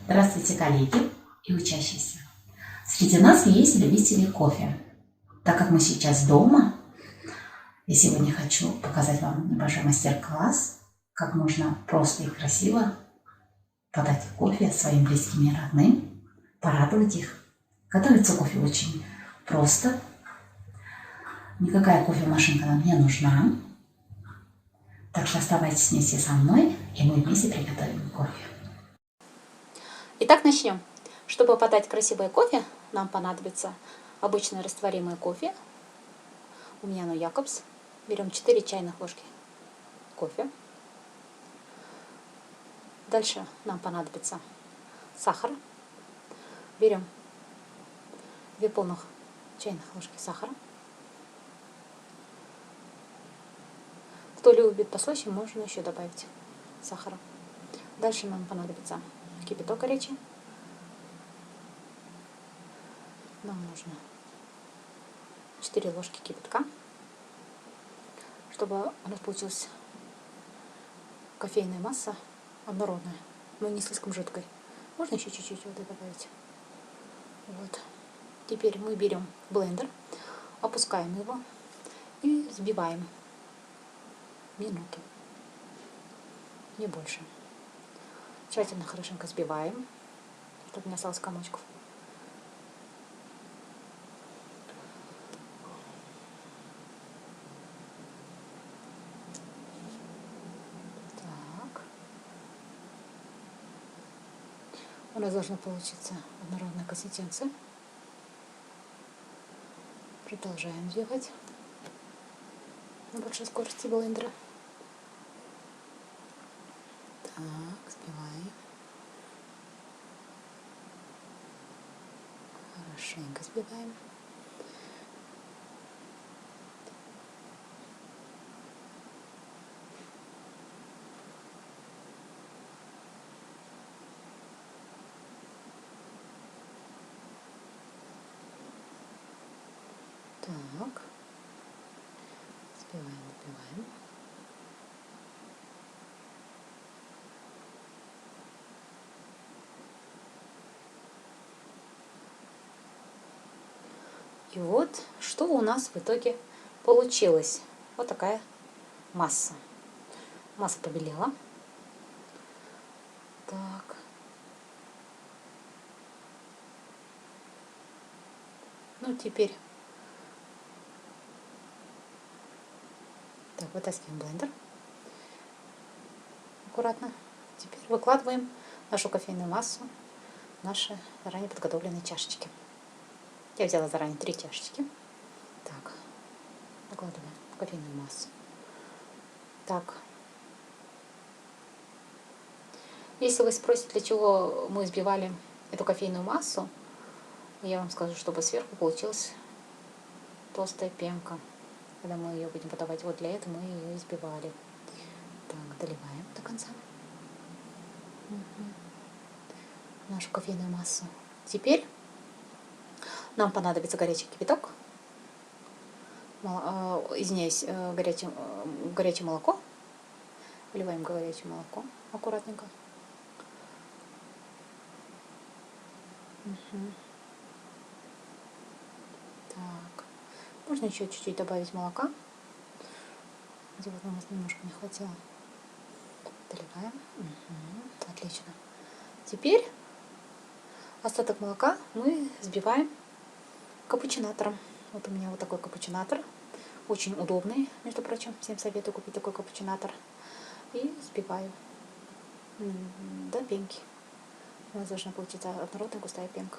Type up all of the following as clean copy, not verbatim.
Здравствуйте, коллеги и учащиеся. Среди нас есть любители кофе. Так как мы сейчас дома, я сегодня хочу показать вам небольшой мастер-класс, как можно просто и красиво подать кофе своим близким и родным, порадовать их. Готовится кофе очень просто. Никакая кофемашинка нам не нужна. Так что оставайтесь вместе со мной, и мы вместе приготовим кофе. Итак, начнем. Чтобы подать красивое кофе, нам понадобится обычное растворимое кофе. У меня оно Якобс. Берем 4 чайных ложки кофе. Дальше нам понадобится сахар. Берем 2 полных чайных ложки сахара. Кто любит послаще, можно еще добавить сахара. Дальше нам понадобится кипяток горячий. Нам нужно 4 ложки кипятка, чтобы у нас получилась кофейная масса однородная, но не слишком жидкой. Можно еще чуть-чуть воды добавить. Вот. Теперь мы берем блендер, опускаем его и взбиваем минуту, не больше. Тщательно, хорошенько взбиваем, чтобы не осталось комочков. Так. У нас должна получиться однородная консистенция. Продолжаем взбивать на большой скорости блендера. Так, взбиваем. Хорошенько взбиваем. Так, взбиваем, взбиваем. И вот, что у нас в итоге получилось. Вот такая масса. Масса побелела. Так. Ну, теперь так, вытаскиваем блендер. Аккуратно. Теперь выкладываем нашу кофейную массу в наши заранее подготовленные чашечки. Я взяла заранее 3 чашечки. Так, выкладываем кофейную массу. Так. Если вы спросите, для чего мы взбивали эту кофейную массу, я вам скажу, чтобы сверху получилась толстая пенка. Когда мы ее будем подавать, вот для этого мы ее взбивали. Так, доливаем до конца нашу кофейную массу. Теперь нам понадобится горячий кипяток, извиняюсь, горячее молоко. Вливаем горячее молоко аккуратненько. Так, можно еще чуть-чуть добавить молока. Где вот у нас немножко не хватило. Доливаем. Отлично. Теперь остаток молока мы взбиваем капучинатором. Вот у меня вот такой капучинатор. Очень удобный, между прочим. Всем советую купить такой капучинатор. И взбиваю до пенки. У нас должна получиться однородная густая пенка.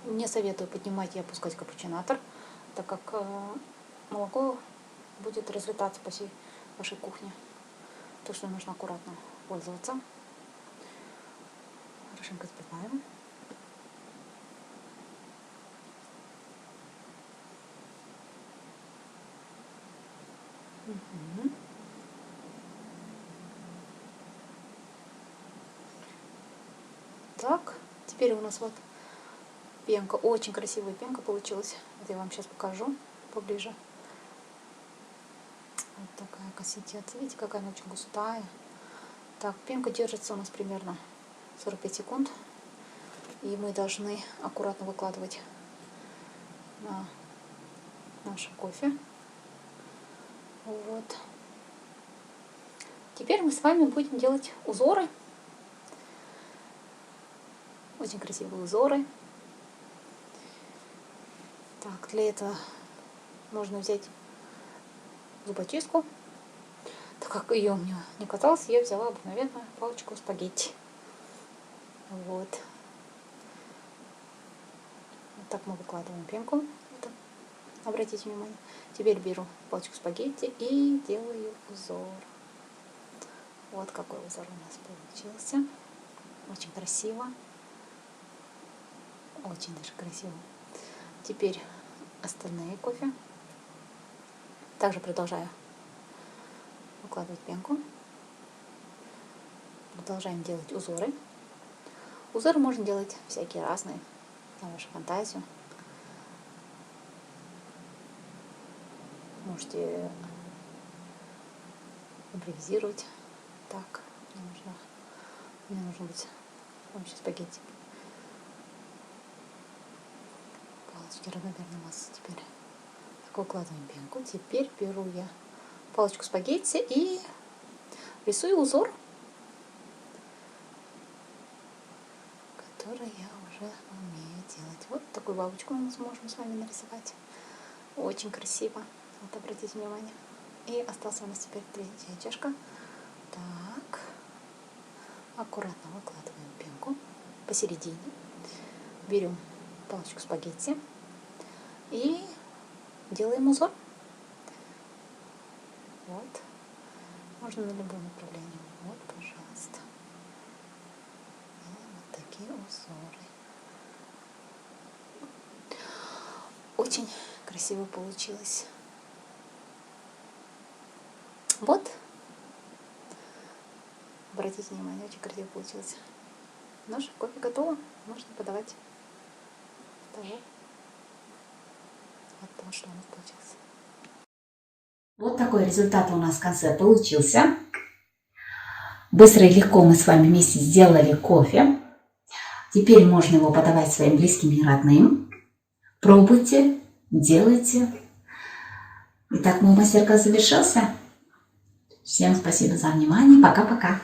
Не советую поднимать и опускать капучинатор, так как молоко будет разлетаться по всей вашей кухне. То, что нужно аккуратно пользоваться. Хорошенько взбиваем. Так, теперь у нас вот пенка. Очень красивая пенка получилась. Вот я вам сейчас покажу поближе. Вот такая консистенция. Видите, какая она очень густая. Так, пенка держится у нас примерно 45 секунд. И мы должны аккуратно выкладывать на наше кофе. Вот. Теперь мы с вами будем делать узоры. Очень красивые узоры. Так, для этого нужно взять зубочистку. Так как ее у меня не каталась, я взяла обыкновенную палочку спагетти. Вот. Вот так мы выкладываем пенку. Это, обратите внимание. Теперь беру палочку спагетти и делаю узор. Вот какой узор у нас получился. Очень красиво. Очень даже красиво. Теперь остальные кофе. Также продолжаю выкладывать пенку. Продолжаем делать узоры. Узоры можно делать всякие разные, на вашу фантазию. Можете импровизировать. Так, мне нужно быть с помощью спагетти. Палочки равномерной массы. Теперь так выкладываем пенку. Теперь беру я палочку спагетти и рисую узор, который я уже умею делать. Вот такую бабочку мы сможем с вами нарисовать. Очень красиво. Вот обратите внимание. И остался у нас теперь третья чашка. Так. Аккуратно выкладываем пенку посередине. Берем палочку спагетти и делаем узор. Вот. Можно на любом направлении. Вот, пожалуйста. И вот такие узоры. Очень красиво получилось. Вот. Обратите внимание, очень красиво получилось. Наше кофе готово. Можно подавать. Вот что у нас получилось. Вот такой результат у нас в конце получился. Быстро и легко мы с вами вместе сделали кофе. Теперь можно его подавать своим близким и родным. Пробуйте, делайте. Итак, мой мастер-класс завершился. Всем спасибо за внимание. Пока-пока.